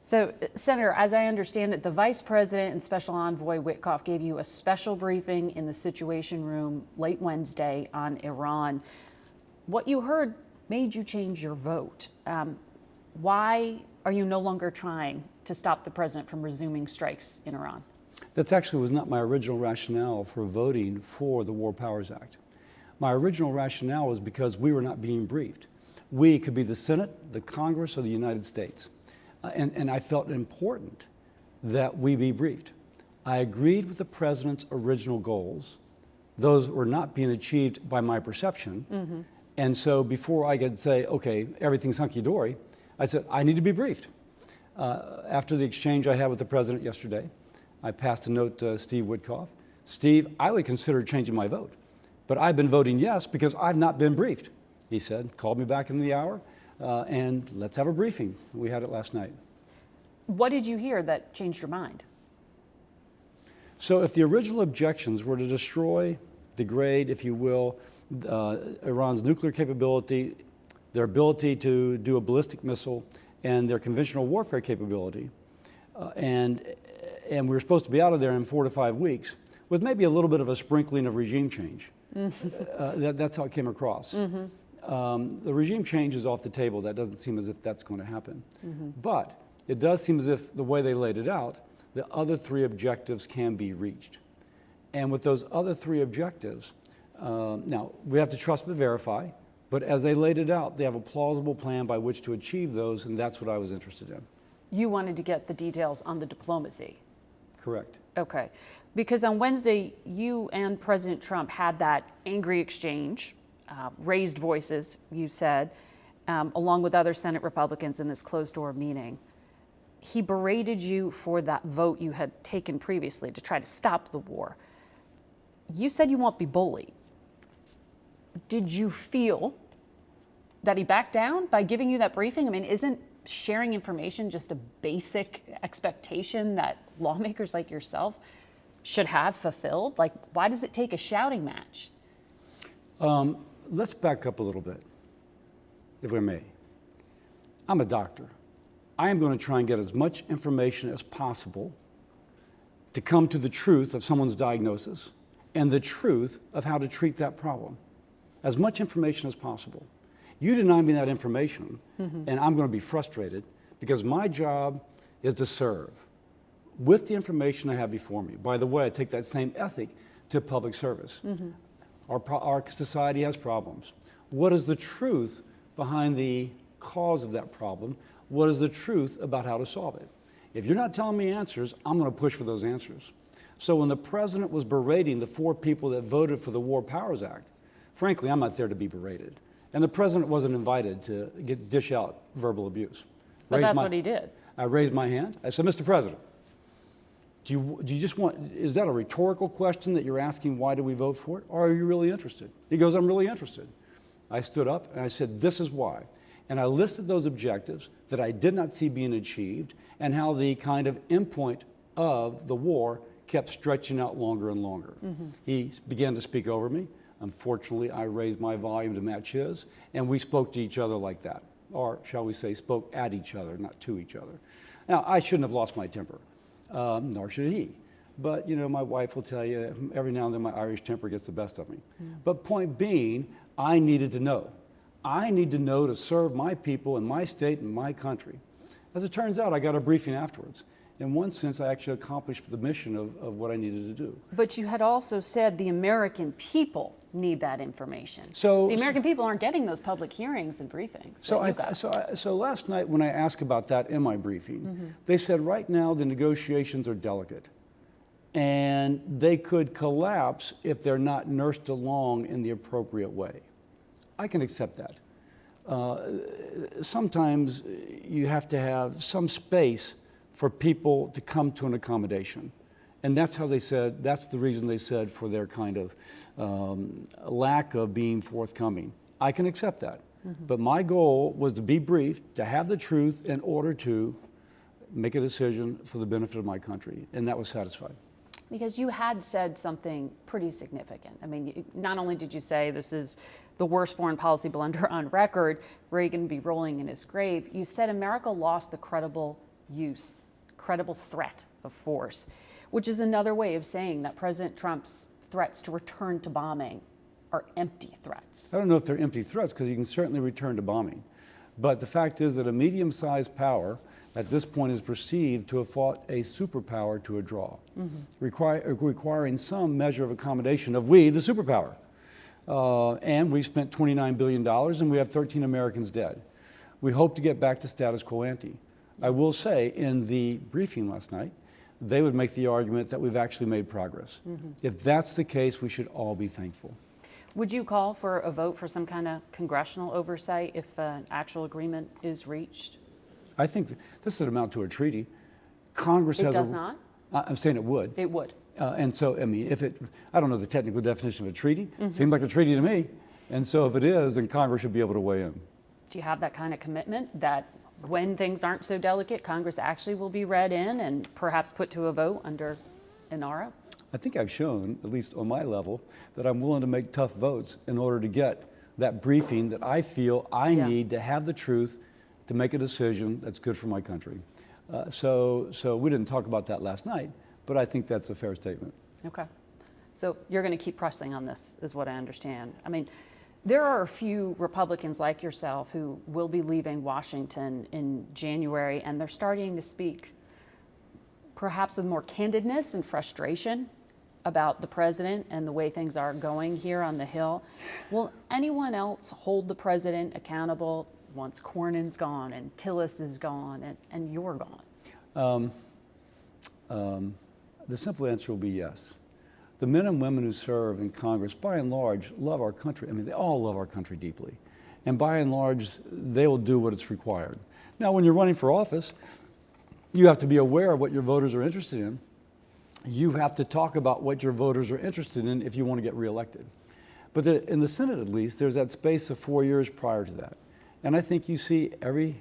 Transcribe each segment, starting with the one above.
So, Senator, as I understand it, the Vice President and Special Envoy Witkoff gave you a special briefing in the Situation Room late Wednesday on Iran. What you heard made you change your vote. Why are you no longer trying to stop the president from resuming strikes in Iran? That actually was not my original rationale for voting for the War Powers Act. My original rationale was because we were not being briefed. We could be the Senate, the Congress, or the United States. And I felt it important that we be briefed. I agreed with the president's original goals. Those were not being achieved by my perception. Mm-hmm. And so before I could say, okay, everything's hunky-dory, I said, I need to be briefed. After the exchange I had with the president yesterday, I passed a note to Steve Witkoff. Steve, I would consider changing my vote, but I've been voting yes because I've not been briefed. He said, called me back in the hour, and let's have a briefing. We had it last night. What did you hear that changed your mind? So if the original objections were to destroy, degrade, if you will, Iran's nuclear capability, their ability to do a ballistic missile, and their conventional warfare capability, and we were supposed to be out of there in 4 to 5 weeks, with maybe a little bit of a sprinkling of regime change. That's how it came across. Mm-hmm. The regime change is off the table. That doesn't seem as if that's going to happen. Mm-hmm. But it does seem as if the way they laid it out, the other 3 objectives can be reached. And with those other 3 objectives, now we have to trust but verify, but as they laid it out, they have a plausible plan by which to achieve those, and that's what I was interested in. You wanted to get the details on the diplomacy. Correct. Okay. Because on Wednesday, you and President Trump had that angry exchange, raised voices, you said, along with other Senate Republicans in this closed-door meeting. He berated you for that vote you had taken previously to try to stop the war. You said you won't be bullied. Did you feel that he backed down by giving you that briefing? I mean, isn't sharing information just a basic expectation that lawmakers like yourself should have fulfilled? Like, why does it take a shouting match? Let's back up a little bit, if we may. I'm a doctor. I am going to try and get as much information as possible to come to the truth of someone's diagnosis and the truth of how to treat that problem. As much information as possible. You deny me that information, and I'm going to be frustrated because my job is to serve with the information I have before me. By the way, I take that same ethic to public service. Mm-hmm. Our society has problems. What is the truth behind the cause of that problem? What is the truth about how to solve it? If you're not telling me answers, I'm going to push for those answers. So when the president was berating the 4 people that voted for the War Powers Act, frankly, I'm not there to be berated. And the president wasn't invited to dish out verbal abuse. But that's what he did. I raised my hand. I said, Mr. President, do you just want, is that a rhetorical question that you're asking why do we vote for it? Or are you really interested? He goes, I'm really interested. I stood up and I said, this is why. And I listed those objectives that I did not see being achieved and how the kind of endpoint of the war kept stretching out longer and longer. Mm-hmm. He began to speak over me. Unfortunately, I raised my volume to match his, and we spoke to each other like that. Or, shall we say, spoke at each other, not to each other. Now, I shouldn't have lost my temper, nor should he. But, you know, my wife will tell you, every now and then my Irish temper gets the best of me. Mm. But point being, I needed to know. I need to know to serve my people in my state and my country. As it turns out, I got a briefing afterwards. In one sense, I actually accomplished the mission of what I needed to do. But you had also said the American people need that information. So the American people aren't getting those public hearings and briefings. So last night when I asked about that in my briefing, they said right now the negotiations are delicate. And they could collapse if they're not nursed along in the appropriate way. I can accept that. Sometimes you have to have some space for people to come to an accommodation. And that's how they said, that's the reason they said for their kind of lack of being forthcoming. I can accept that. Mm-hmm. But my goal was to be briefed, to have the truth in order to make a decision for the benefit of my country. And that was satisfied. Because you had said something pretty significant. I mean, not only did you say this is the worst foreign policy blunder on record, Reagan be rolling in his grave, you said America lost the credible use, credible threat of force, which is another way of saying that President Trump's threats to return to bombing are empty threats. I don't know if they're empty threats, because you can certainly return to bombing. But the fact is that a medium-sized power at this point is perceived to have fought a superpower to a draw, requiring some measure of accommodation of we, the superpower. And we spent $29 billion and we have 13 Americans dead. We hope to get back to status quo ante. I will say, in the briefing last night, they would make the argument that we've actually made progress. If that's the case, we should all be thankful. Would you call for a vote for some kind of congressional oversight if an actual agreement is reached? I think this would amount to a treaty. Congress has It does not? I'm saying it would. It would. And so, I mean, I don't know the technical definition of a treaty. Seems like a treaty to me. And so if it is, then Congress should be able to weigh in. Do you have that kind of commitment that when things aren't so delicate, Congress actually will be read in and perhaps put to a vote under INARA? I think I've shown, at least on my level, that I'm willing to make tough votes in order to get that briefing that I feel I need to have the truth to make a decision that's good for my country. So we didn't talk about that last night, but I think that's a fair statement. Okay. So you're going to keep pressing on this, is what I understand. I mean, there are a few Republicans like yourself who will be leaving Washington in January, and they're starting to speak perhaps with more candidness and frustration about the president and the way things are going here on the Hill. Will anyone else hold the president accountable once Cornyn's gone and Tillis is gone and you're gone? The simple answer will be yes. The men and women who serve in Congress, by and large, love our country. I mean, they all love our country deeply. And by and large, they will do what is required. Now, when you're running for office, you have to be aware of what your voters are interested in. You have to talk about what your voters are interested in if you want to get reelected. But in the Senate, at least, there's that space of 4 years prior to that. And I think you see every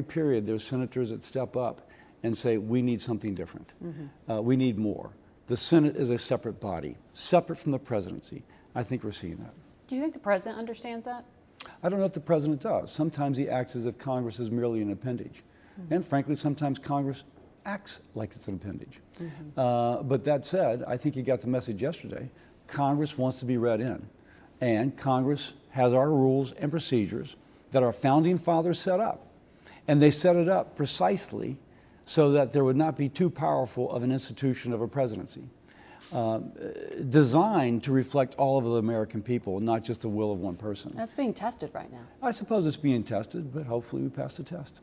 period, there's senators that step up and say, we need something different. We need more. The Senate is a separate body, separate from the presidency. I think we're seeing that. Do you think the president understands that? I don't know if the president does. Sometimes he acts as if Congress is merely an appendage. And frankly, sometimes Congress acts like it's an appendage. But that said, I think you got the message yesterday. Congress wants to be read in. And Congress has our rules and procedures that our founding fathers set up. And they set it up precisely so that there would not be too powerful of an institution of a presidency, designed to reflect all of the American people, not just the will of one person. That's being tested right now. I suppose it's being tested, but hopefully we pass the test.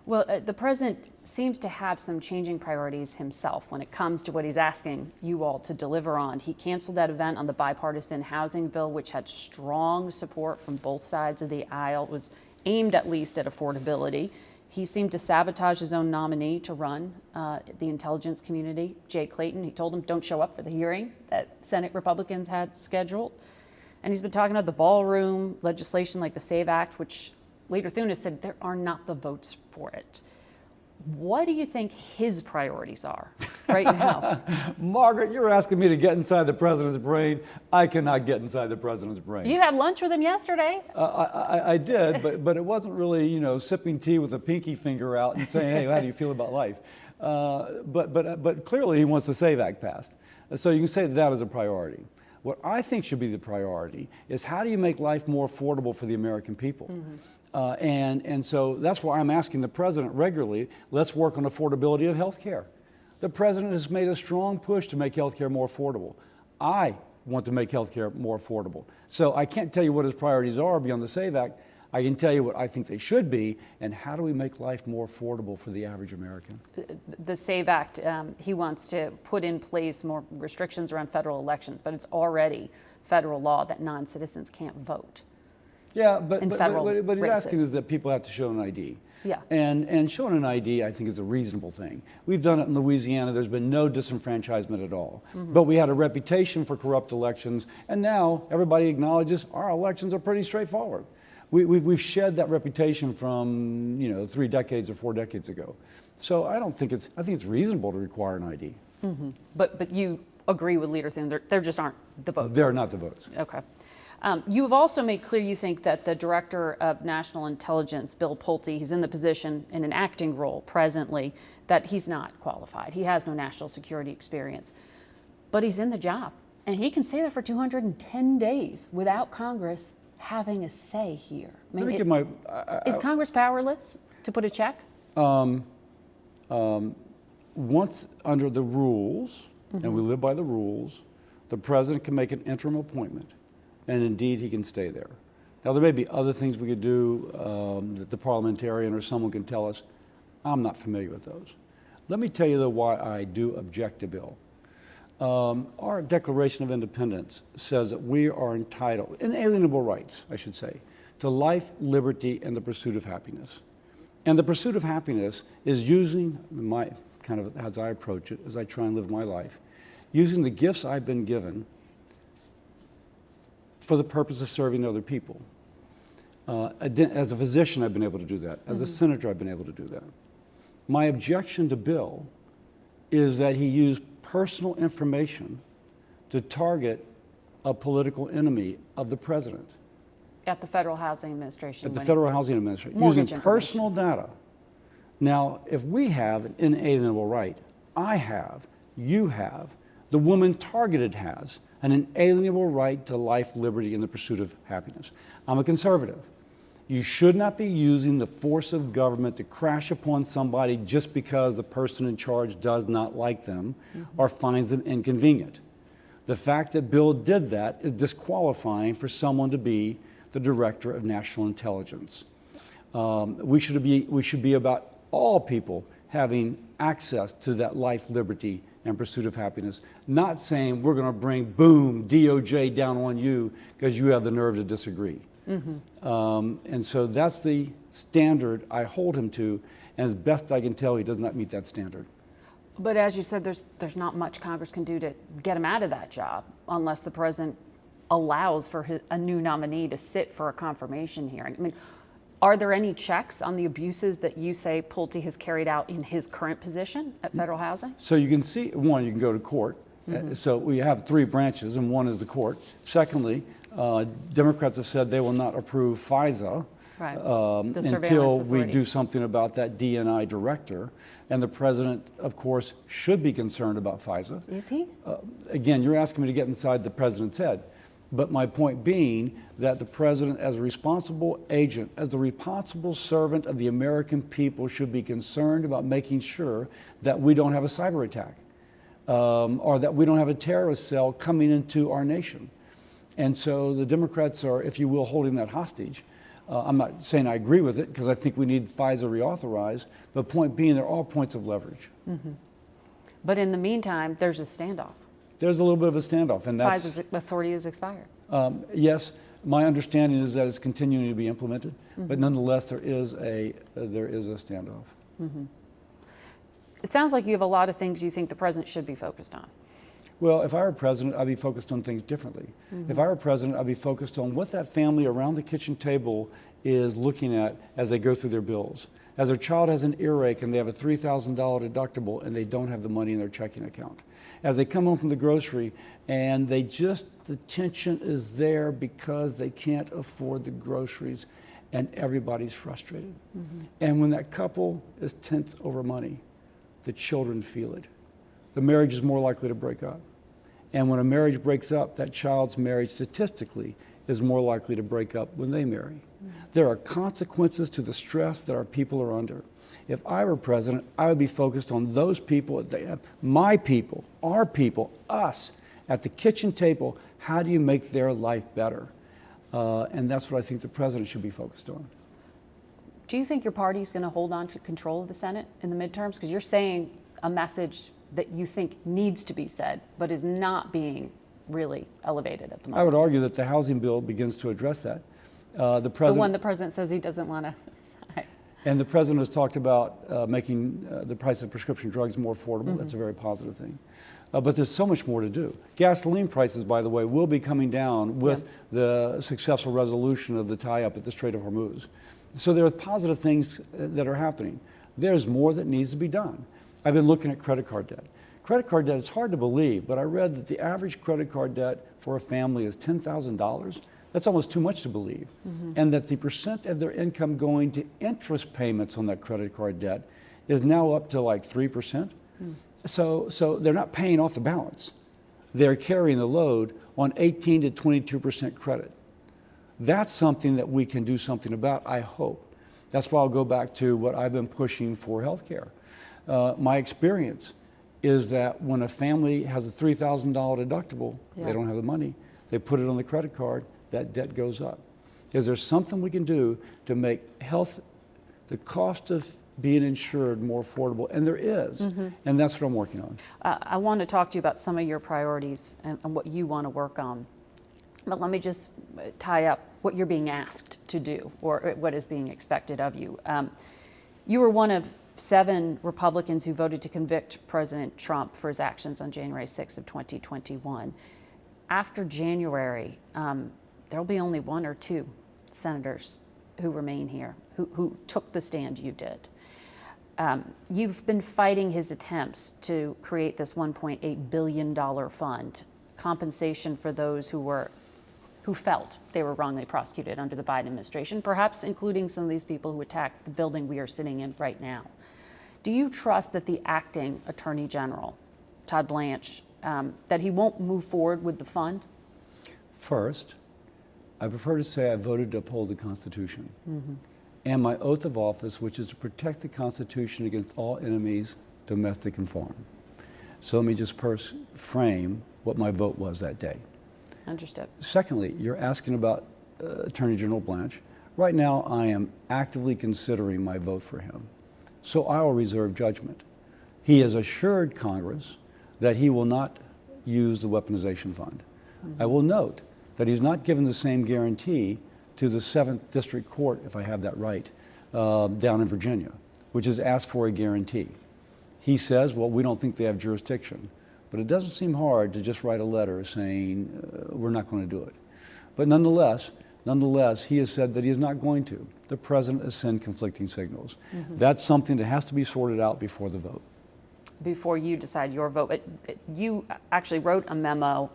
Well, the president seems to have some changing priorities himself when it comes to what he's asking you all to deliver on. He canceled that event on the bipartisan housing bill, which had strong support from both sides of the aisle. It was aimed at least at affordability. He seemed to sabotage his own nominee to run the intelligence community, Jay Clayton. He told him, don't show up for the hearing that Senate Republicans had scheduled. And he's been talking about the ballroom legislation like the SAVE Act, which Leader Thune has said there are not the votes for it. What do you think his priorities are right now? Margaret, you're asking me to get inside the president's brain. I cannot get inside the president's brain. You had lunch with him yesterday. I did, but it wasn't really, sipping tea with a pinky finger out and saying, hey, how do you feel about life? But clearly he wants the SAVE Act passed. So you can say that is a priority. What I think should be the priority is how do you make life more affordable for the American people? And so that's why I'm asking the president regularly, let's work on affordability of health care. The president has made a strong push to make health care more affordable. I want to make health care more affordable. So I can't tell you what his priorities are beyond the SAVE Act. I can tell you what I think they should be, and how do we make life more affordable for the average American? The SAVE Act, he wants to put in place more restrictions around federal elections, but it's already federal law that non-citizens can't vote. Yeah, but he's races. asking is that people have to show an ID. Yeah. And showing an ID, I think, is a reasonable thing. We've done it in Louisiana. There's been no disenfranchisement at all. But we had a reputation for corrupt elections, and now everybody acknowledges our elections are pretty straightforward. We've shed that reputation from 3 decades or 4 decades ago. So I think it's reasonable to require an ID. But you agree with Leader Thune, there just aren't the votes. There are not the votes. Okay. You've also made clear you think that the Director of National Intelligence, Bill Pulte, he's in the position in an acting role presently, that he's not qualified. He has no national security experience, but he's in the job. And he can stay there for 210 days without Congress having a say here. I mean, Let me give my... is Congress powerless to put a check? Once under the rules, and we live by the rules, the president can make an interim appointment, and indeed he can stay there. Now, there may be other things we could do that the parliamentarian or someone can tell us. I'm not familiar with those. Let me tell you, though, why I do object to Bill. Our Declaration of Independence says that we are entitled, inalienable rights, I should say, to life, liberty, and the pursuit of happiness. And the pursuit of happiness is using my, kind of as I approach it, as I try and live my life, using the gifts I've been given for the purpose of serving other people. As a physician, I've been able to do that. As a senator, I've been able to do that. My objection to Bill is that he used personal information to target a political enemy of the president. At the Federal Housing Administration. At the Federal Housing Administration, using personal data. Now, if we have an inalienable right, I have, you have, the woman targeted has an inalienable right to life, liberty, and the pursuit of happiness. I'm a conservative. You should not be using the force of government to crash upon somebody just because the person in charge does not like them or finds them inconvenient. The fact that Bill did that is disqualifying for someone to be the Director of National Intelligence. We should be about all people having access to that life, liberty, and pursuit of happiness, not saying we're going to bring, boom, DOJ down on you because you have the nerve to disagree. And so that's the standard I hold him to, and as best I can tell, he does not meet that standard. But as you said, there's not much Congress can do to get him out of that job unless the president allows for a new nominee to sit for a confirmation hearing. I mean, are there any checks on the abuses that you say Pulte has carried out in his current position at federal housing? So you can see, one, you can go to court. So we have three branches, and one is the court. Secondly, Democrats have said they will not approve FISA until we do something about that D&I director. And the president, of course, should be concerned about FISA. Is he? Again, you're asking me to get inside the president's head. But my point being that the president, as a responsible agent, as the responsible servant of the American people, should be concerned about making sure that we don't have a cyber attack or that we don't have a terrorist cell coming into our nation. And so the Democrats are, if you will, holding that hostage. I'm not saying I agree with it because I think we need FISA reauthorized, but point being, they're all points of leverage. But in the meantime, there's a standoff. There's a little bit of a standoff, and that's... FISA's authority has expired. Yes, my understanding is that it's continuing to be implemented, but nonetheless, there is a standoff. It sounds like you have a lot of things you think the president should be focused on. Well, if I were president, I'd be focused on things differently. If I were president, I'd be focused on what that family around the kitchen table is looking at as they go through their bills. As their child has an earache and they have a $3,000 deductible and they don't have the money in their checking account. As they come home from the grocery and the tension is there because they can't afford the groceries and everybody's frustrated. And when that couple is tense over money, the children feel it. The marriage is more likely to break up. And when a marriage breaks up, that child's marriage statistically is more likely to break up when they marry. There are consequences to the stress that our people are under. If I were president, I would be focused on those people, my people, our people, us, at the kitchen table. How do you make their life better? And that's what I think the president should be focused on. Do you think your party is going to hold on to control of the Senate in the midterms? Because you're saying a message that you think needs to be said, but is not being really elevated at the moment. I would argue that the housing bill begins to address that. The one the president says he doesn't want to sign. And the president has talked about making the price of prescription drugs more affordable. That's a very positive thing. But there's so much more to do. Gasoline prices, by the way, will be coming down with the successful resolution of the tie-up at the Strait of Hormuz. So there are positive things that are happening. There's more that needs to be done. I've been looking at credit card debt. Credit card debt, it's hard to believe, but I read that the average credit card debt for a family is $10,000. That's almost too much to believe. And that the percent of their income going to interest payments on that credit card debt is now up to like 3%. So they're not paying off the balance. They're carrying the load on 18 to 22% credit. That's something that we can do something about, I hope. That's why I'll go back to what I've been pushing for healthcare. My experience is that when a family has a $3,000 deductible, they don't have the money, they put it on the credit card, that debt goes up. Is there something we can do to make health, the cost of being insured, more affordable? And there is, and that's what I'm working on. I want to talk to you about some of your priorities and what you want to work on. But let me just tie up what you're being asked to do, or what is being expected of you. You were one of 7 Republicans who voted to convict President Trump for his actions on January 6th of 2021. After January, there'll be only 1 or 2 senators who remain here, who took the stand you did. You've been fighting his attempts to create this $1.8 billion fund, compensation for those who felt they were wrongly prosecuted under the Biden administration, perhaps including some of these people who attacked the building we are sitting in right now. Do you trust that the acting Attorney General, Todd Blanche, that he won't move forward with the fund? First, I prefer to say I voted to uphold the Constitution and my oath of office, which is to protect the Constitution against all enemies, domestic and foreign. So let me just frame what my vote was that day. Understood. Secondly, you're asking about Attorney General Blanche. Right now, I am actively considering my vote for him. So I will reserve judgment. He has assured Congress that he will not use the weaponization fund. I will note that he's not given the same guarantee to the 7th District Court, if I have that right, down in Virginia, which has asked for a guarantee. He says, well, we don't think they have jurisdiction. But it doesn't seem hard to just write a letter saying we're not going to do it. But nonetheless, he has said that he is not going to. The president has sent conflicting signals. That's something that has to be sorted out before the vote. Before you decide your vote, but you actually wrote a memo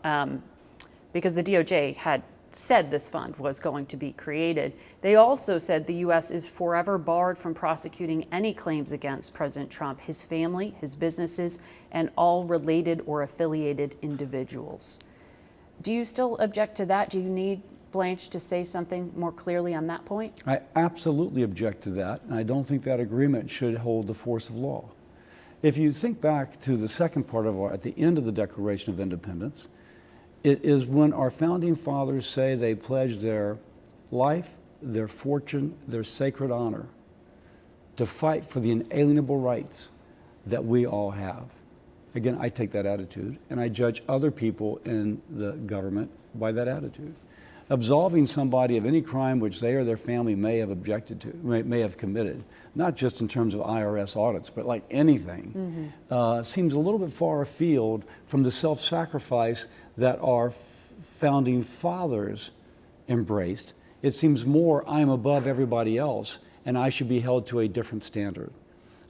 because the DOJ had said this fund was going to be created. They also said the U.S. is forever barred from prosecuting any claims against President Trump, his family, his businesses, and all related or affiliated individuals. Do you still object to that? Do you need Blanche to say something more clearly on that point? I absolutely object to that, and I don't think that agreement should hold the force of law. If you think back to the second part of at the end of the Declaration of Independence, it is when our founding fathers say they pledge their life, their fortune, their sacred honor to fight for the inalienable rights that we all have. Again, I take that attitude, and I judge other people in the government by that attitude. Absolving somebody of any crime which they or their family may have objected to, may have committed, not just in terms of IRS audits, but like anything, seems a little bit far afield from the self-sacrifice that our founding fathers embraced. It seems more, I'm above everybody else, and I should be held to a different standard.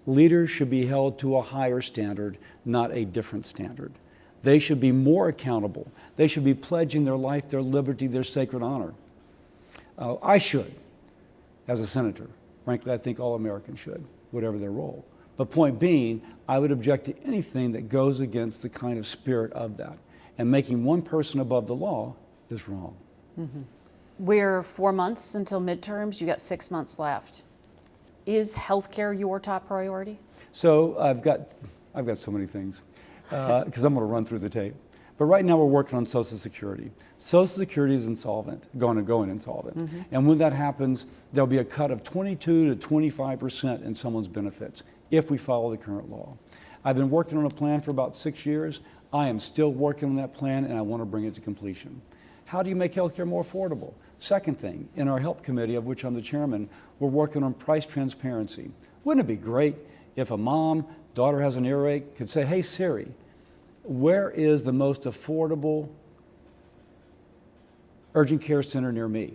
Leaders should be held to a higher standard, not a different standard. They should be more accountable. They should be pledging their life, their liberty, their sacred honor. I should, as a senator. Frankly, I think all Americans should, whatever their role. But point being, I would object to anything that goes against the kind of spirit of that. And making one person above the law is wrong. We're 4 months until midterms. You got 6 months left. Is healthcare your top priority? So I've got so many things because I'm going to run through the tape. But right now we're working on Social Security. Social Security is insolvent, going insolvent. And when that happens, there'll be a cut of 22 to 25% in someone's benefits if we follow the current law. I've been working on a plan for about 6 years. I am still working on that plan, and I want to bring it to completion. How do you make healthcare more affordable? Second thing, in our HELP committee, of which I'm the chairman, we're working on price transparency. Wouldn't it be great if a mom, daughter has an earache, could say, hey Siri, where is the most affordable urgent care center near me?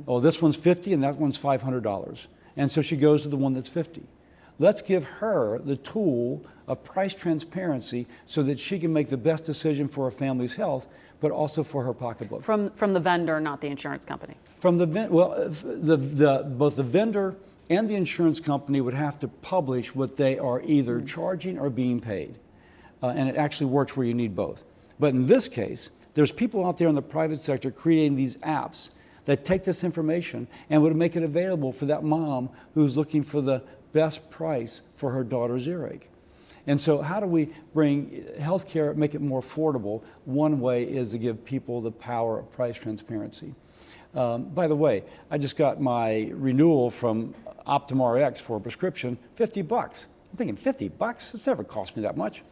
Oh, this one's $50 and that one's $500. And so she goes to the one that's $50. Let's give her the tool of price transparency so that she can make the best decision for her family's health, but also for her pocketbook. From the vendor, not the insurance company. From the both the vendor and the insurance company would have to publish what they are either charging or being paid. And it actually works where you need both. But in this case, there's people out there in the private sector creating these apps that take this information and would make it available for that mom who's looking for the best price for her daughter's earache. And so how do we bring healthcare, make it more affordable? One way is to give people the power of price transparency. By the way, I just got my renewal from Optum Rx for a prescription, $50. I'm thinking $50? It's never cost me that much.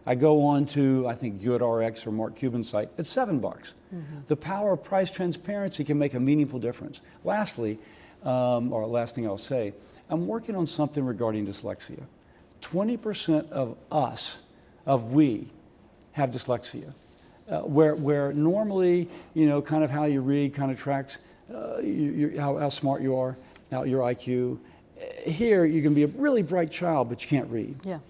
I go on to, I think, GoodRx or Mark Cuban's site, it's $7. The power of price transparency can make a meaningful difference. Lastly, or last thing I'll say, I'm working on something regarding dyslexia. 20% of us, we, have dyslexia. Where normally, kind of how you read kind of tracks how smart you are, your IQ. Here, you can be a really bright child, but you can't read. Yeah.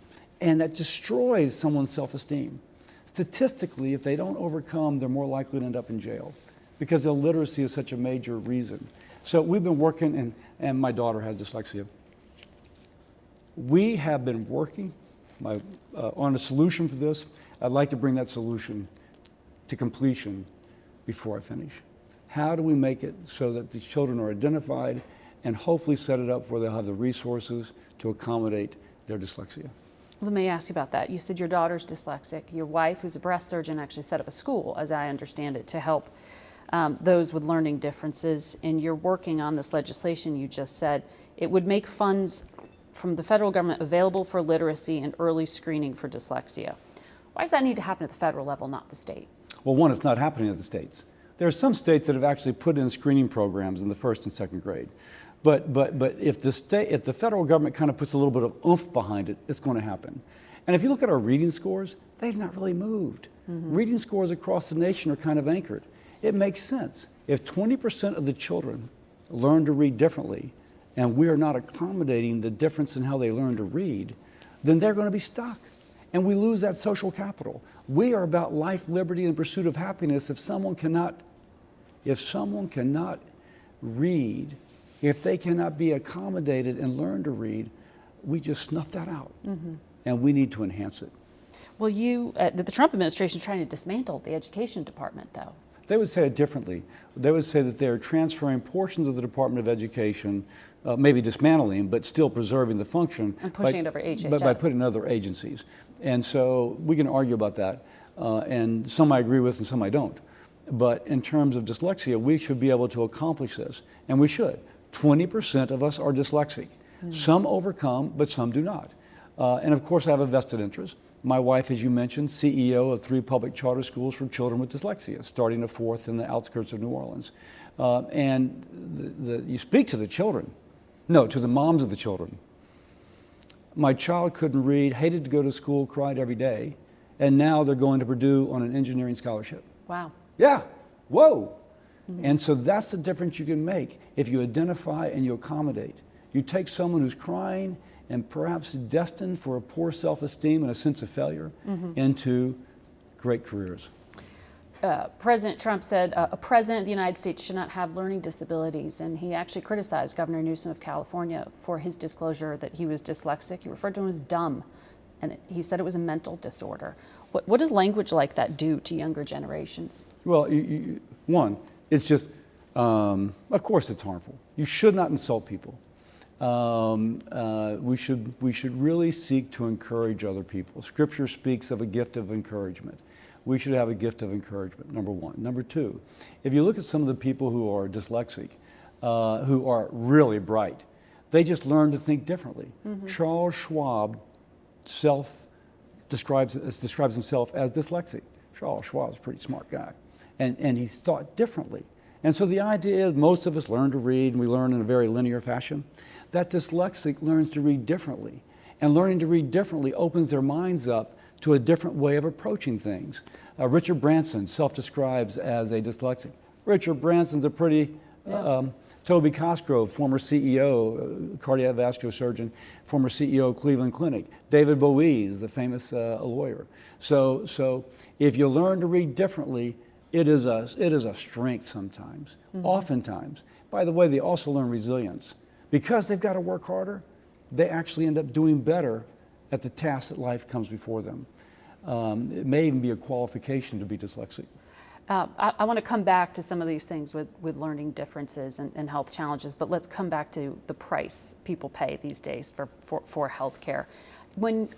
And that destroys someone's self-esteem. Statistically, if they don't overcome, they're more likely to end up in jail because illiteracy is such a major reason. So we've been working, and my daughter has dyslexia. We have been working on a solution for this. I'd like to bring that solution to completion before I finish. How do we make it so that these children are identified and hopefully set it up where they'll have the resources to accommodate their dyslexia? Let me ask you about that. You said your daughter's dyslexic. Your wife, who's a breast surgeon, actually set up a school, as I understand it, to help those with learning differences. And you're working on this legislation you just said. It would make funds from the federal government available for literacy and early screening for dyslexia. Why does that need to happen at the federal level, not the state? Well, one, it's not happening at the states. There are some states that have actually put in screening programs in the first and second grade. But if the federal government kind of puts a little bit of oomph behind it, it's going to happen. And if you look at our reading scores, they've not really moved. Reading scores across the nation are kind of anchored. It makes sense. If 20% of the children learn to read differently, and we are not accommodating the difference in how they learn to read, then they're going to be stuck. And we lose that social capital. We are about life, liberty, and pursuit of happiness. If someone cannot read, if they cannot be accommodated and learn to read, we just snuff that out. And we need to enhance it. Well, the Trump administration is trying to dismantle the education department, though. They would say it differently. They would say that they're transferring portions of the Department of Education, maybe dismantling, but still preserving the function. And pushing it over HHS. But by putting other agencies. And so we can argue about that. And some I agree with and some I don't. But in terms of dyslexia, we should be able to accomplish this. And we should. 20% of us are dyslexic. Some overcome, but some do not. And of course, I have a vested interest. My wife, as you mentioned, CEO of 3 public charter schools for children with dyslexia, starting a 4th in the outskirts of New Orleans. And you speak to the children. No, to the moms of the children. My child couldn't read, hated to go to school, cried every day, and now they're going to Purdue on an engineering scholarship. Wow. Yeah, whoa. And so that's the difference you can make if you identify and you accommodate. You take someone who's crying and perhaps destined for a poor self-esteem and a sense of failure into great careers. President Trump said a president of the United States should not have learning disabilities, and he actually criticized Governor Newsom of California for his disclosure that he was dyslexic. He referred to him as dumb, and he said it was a mental disorder. What does language like that do to younger generations? Well, one, it's just, of course it's harmful. You should not insult people. We should really seek to encourage other people. Scripture speaks of a gift of encouragement. We should have a gift of encouragement, number one. Number two, if you look at some of the people who are dyslexic, who are really bright, they just learn to think differently. Charles Schwab describes himself as dyslexic. Charles Schwab's a pretty smart guy. And he thought differently. And so the idea is most of us learn to read, and we learn in a very linear fashion. That dyslexic learns to read differently. And learning to read differently opens their minds up to a different way of approaching things. Richard Branson self-describes as a dyslexic. Richard Branson's a pretty Toby Cosgrove, former CEO, cardiovascular surgeon, former CEO of Cleveland Clinic. David Boies, the famous lawyer. So if you learn to read differently, it is a strength sometimes, oftentimes. By the way, they also learn resilience. Because they've got to work harder, they actually end up doing better at the tasks that life comes before them. It may even be a qualification to be dyslexic. I want to come back to some of these things with learning differences and health challenges, but let's come back to the price people pay these days for health care. When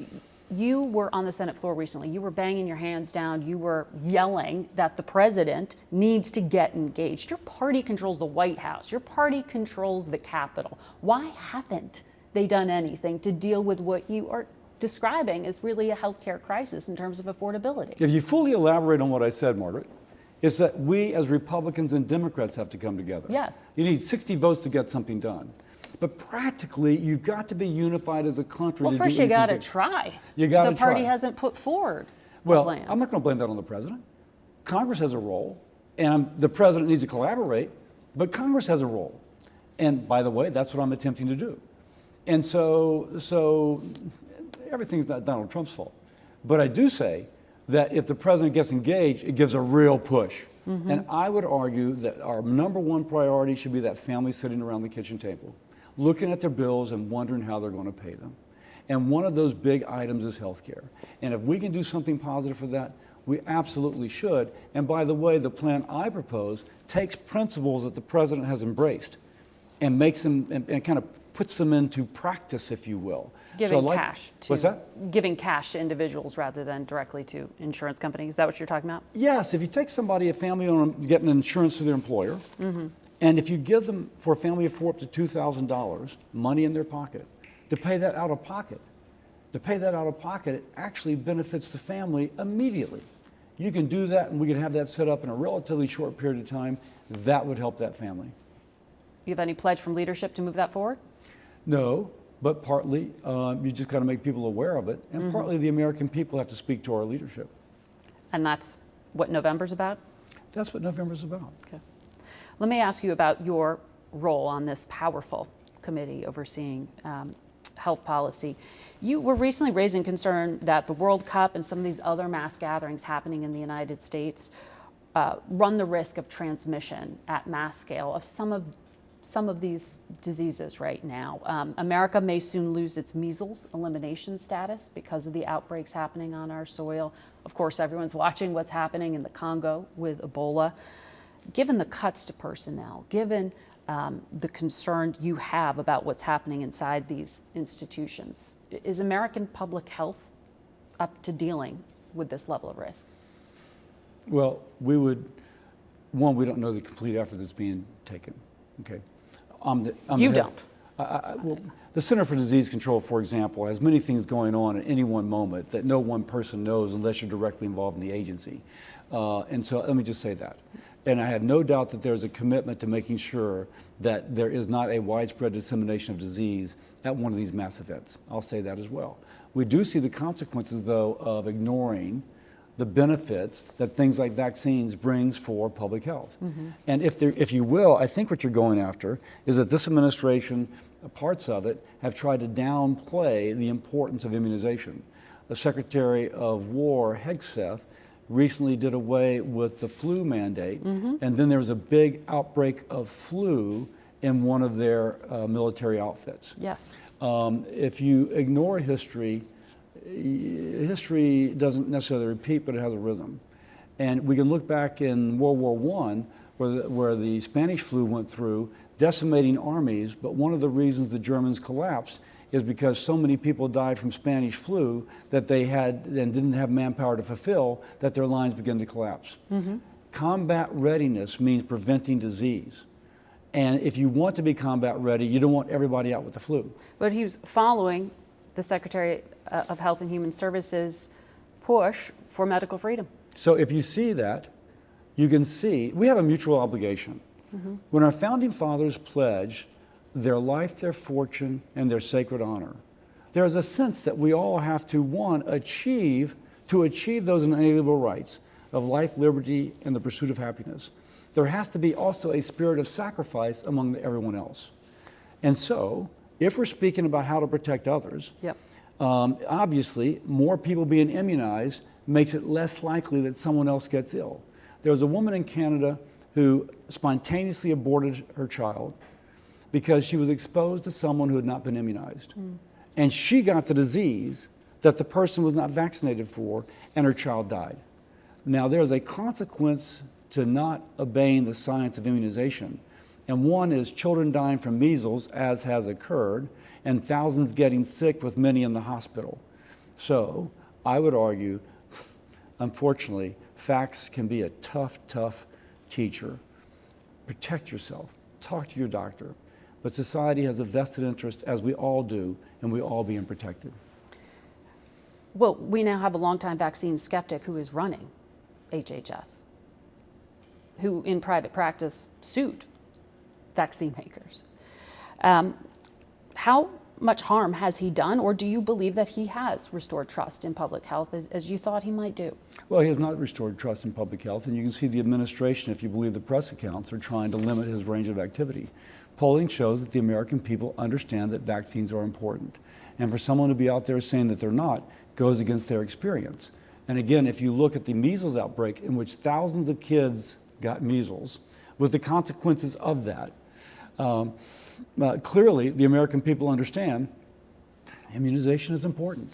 you were on the Senate floor recently, you were banging your hands down, you were yelling that the president needs to get engaged. Your party controls the White House, your party controls the Capitol. Why haven't they done anything to deal with what you are describing as really a healthcare crisis in terms of affordability? If you fully elaborate on what I said, Margaret, it's that we as Republicans and Democrats have to come together. Yes. You need 60 votes to get something done. But practically, you've got to be unified as a country. Well, first you got to try. You got to try. The party hasn't put forward a Well, plan. I'm not going to blame that on the president. Congress has a role, and the president needs to collaborate, but Congress has a role. And by the way, that's what I'm attempting to do. And so everything's not Donald Trump's fault. But I do say that if the president gets engaged, it gives a real push. And I would argue that our number one priority should be that family sitting around the kitchen table, looking at their bills and wondering how they're going to pay them. And one of those big items is health care. And if we can do something positive for that, we absolutely should. And by the way, the plan I propose takes principles that the president has embraced and makes them and kind of puts them into practice, if you will. Giving cash to, what's that? Giving cash to individuals rather than directly to insurance companies. Is that what you're talking about? Yes, if you take somebody, a family owner, getting insurance through their employer, and if you give them, for a family of 4, up to $2,000, money in their pocket, to pay that out of pocket, it actually benefits the family immediately. You can do that, and we can have that set up in a relatively short period of time. That would help that family. You have any pledge from leadership to move that forward? No, but partly you just got to make people aware of it, and partly the American people have to speak to our leadership. And that's what November's about? That's what November's about. Okay. Let me ask you about your role on this powerful committee overseeing health policy. You were recently raising concern that the World Cup and some of these other mass gatherings happening in the United States run the risk of transmission at mass scale of some of these diseases right now. America may soon lose its measles elimination status because of the outbreaks happening on our soil. Of course, everyone's watching what's happening in the Congo with Ebola. Given the cuts to personnel, given the concern you have about what's happening inside these institutions, is American public health up to dealing with this level of risk? Well, we don't know the complete effort that's being taken. Okay. You don't. Well, the Center for Disease Control, for example, has many things going on at any one moment that no one person knows unless you're directly involved in the agency. And so let me just say that. And I have no doubt that there's a commitment to making sure that there is not a widespread dissemination of disease at one of these mass events. I'll say that as well. We do see the consequences, though, of ignoring the benefits that things like vaccines brings for public health. And if you will, I think what you're going after is that this administration, parts of it, have tried to downplay the importance of immunization. The Secretary of War, Hegseth, recently did away with the flu mandate, and then there was a big outbreak of flu in one of their military outfits. Yes. If you ignore history, history doesn't necessarily repeat, but it has a rhythm. And we can look back in World War I, where the Spanish flu went through, decimating armies, but one of the reasons the Germans collapsed is because so many people died from Spanish flu that they had and didn't have manpower to fulfill, that their lines began to collapse. Combat readiness means preventing disease. And if you want to be combat ready, you don't want everybody out with the flu. But he was following the Secretary of Health and Human Services push for medical freedom. So if you see that, you can see we have a mutual obligation. When our founding fathers pledged their life, their fortune, and their sacred honor, there is a sense that we all have to, one, achieve those inalienable rights of life, liberty, and the pursuit of happiness. there has to be also a spirit of sacrifice among everyone else. And so, if we're speaking about how to protect others, Yep. Obviously, more people being immunized makes it less likely that someone else gets ill. There was a woman in Canada who spontaneously aborted her child because she was exposed to someone who had not been immunized. And she got the disease that the person was not vaccinated for, and her child died. Now, there's a consequence to not obeying the science of immunization. And one is children dying from measles, as has occurred, and thousands getting sick, with many in the hospital. So I would argue, unfortunately, facts can be a tough, tough teacher. Protect yourself. Talk to your doctor. But society has a vested interest, as we all do, in we all being protected. Well, we now have a longtime vaccine skeptic who is running HHS, who in private practice sued vaccine makers. How much harm has he done, or do you believe that he has restored trust in public health as you thought he might do? Well, he has not restored trust in public health, and you can see the administration, if you believe the press accounts, are trying to limit his range of activity. Polling shows that the American people understand that vaccines are important. And for someone to be out there saying that they're not goes against their experience. And again, if you look at the measles outbreak, in which thousands of kids got measles, with the consequences of that, clearly the American people understand immunization is important.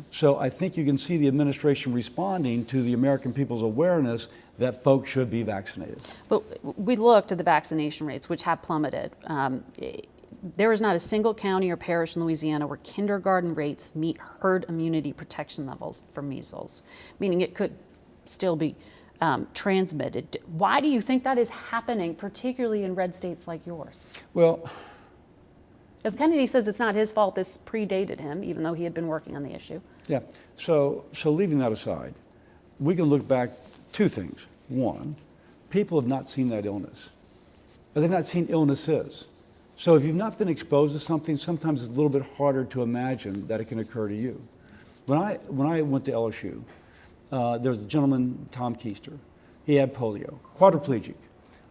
So I think you can see the administration responding to the American people's awareness that folks should be vaccinated. But we looked at the vaccination rates, which have plummeted. There is not a single county or parish in Louisiana where kindergarten rates meet herd immunity protection levels for measles, meaning it could still be transmitted. Why do you think that is happening, particularly in red states like yours? Well, as Kennedy says, it's not his fault. This predated him, even though he had been working on the issue. yeah. So leaving that aside, we can look back two things. One, people have not seen that illness. Or they've not seen illnesses. So if you've not been exposed to something, sometimes it's a little bit harder to imagine that it can occur to you. When I went to LSU, there was a gentleman, Tom Keister. He had polio, quadriplegic.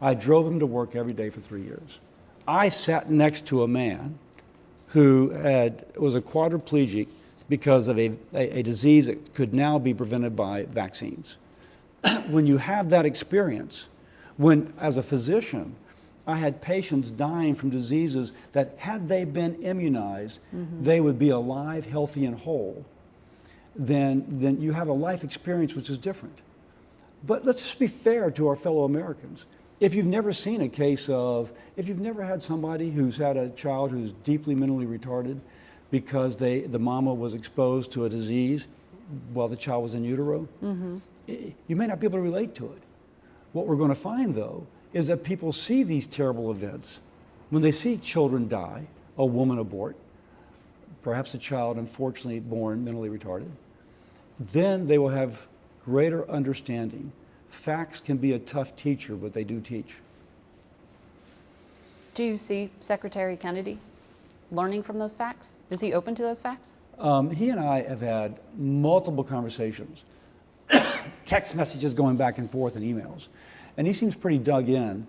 I drove him to work every day for 3 years. I sat next to a man who was a quadriplegic because of a disease that could now be prevented by vaccines. When you have that experience, when as a physician, I had patients dying from diseases that, had they been immunized, they would be alive, healthy, and whole, then you have a life experience which is different. But let's just be fair to our fellow Americans. If you've never seen a case of, if you've never had somebody who's had a child who's deeply mentally retarded because the mama was exposed to a disease while the child was in utero, you may not be able to relate to it. What we're going to find, though, is that people see these terrible events. When they see children die, a woman abort, perhaps a child unfortunately born mentally retarded, then they will have greater understanding. Facts can be a tough teacher, but they do teach. Do you see Secretary Kennedy learning from those facts? Is he open to those facts? He and I have had multiple conversations, text messages going back and forth and emails. And he seems pretty dug in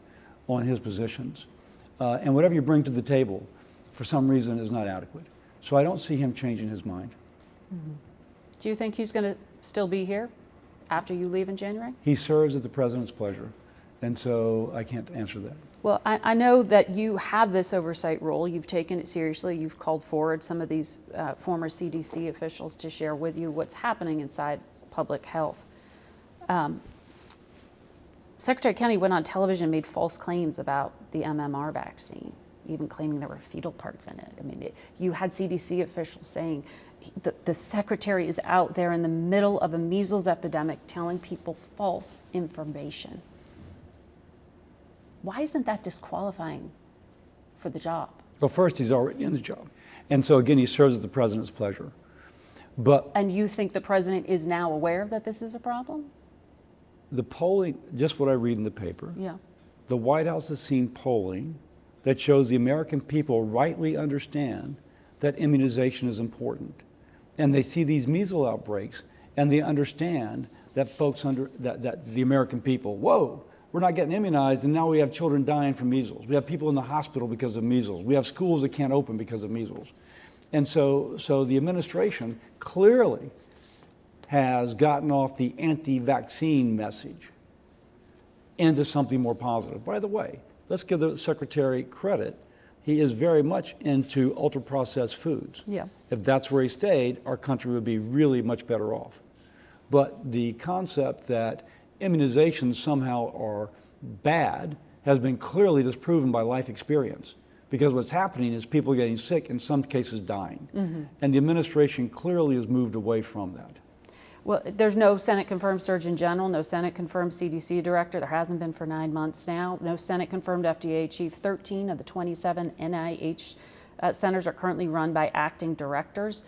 on his positions. And whatever you bring to the table, for some reason, is not adequate. So I don't see him changing his mind. Do you think he's going to still be here after you leave in January? He serves at the president's pleasure. And so I can't answer that. Well, I know that you have this oversight role. You've taken it seriously. You've called forward some of these former CDC officials to share with you what's happening inside public health. Secretary Kennedy went on television and made false claims about the MMR vaccine, even claiming there were fetal parts in it. I mean, you had CDC officials saying the secretary is out there in the middle of a measles epidemic telling people false information. Why isn't that disqualifying for the job? Well, first, he's already in the job. And so, again, he serves at the president's pleasure. And you think the president is now aware that this is a problem? The polling, just what I read in the paper, Yeah. the White House has seen polling that shows the American people rightly understand that immunization is important. And they see these measles outbreaks, and they understand that that the American people, whoa, we're not getting immunized, and now we have children dying from measles. We have people in the hospital because of measles. We have schools that can't open because of measles. And so the administration clearly has gotten off the anti-vaccine message into something more positive. By the way, let's give the secretary credit. He is very much into ultra-processed foods. Yeah. If that's where he stayed, our country would be really much better off. But the concept that immunizations somehow are bad has been clearly disproven by life experience. Because what's happening is people getting sick, in some cases dying. Mm-hmm. And the administration clearly has moved away from that. Well, there's no Senate-confirmed Surgeon General, no Senate-confirmed CDC Director. There hasn't been for 9 months now. No Senate-confirmed FDA Chief. 13 of the 27 NIH centers are currently run by acting directors.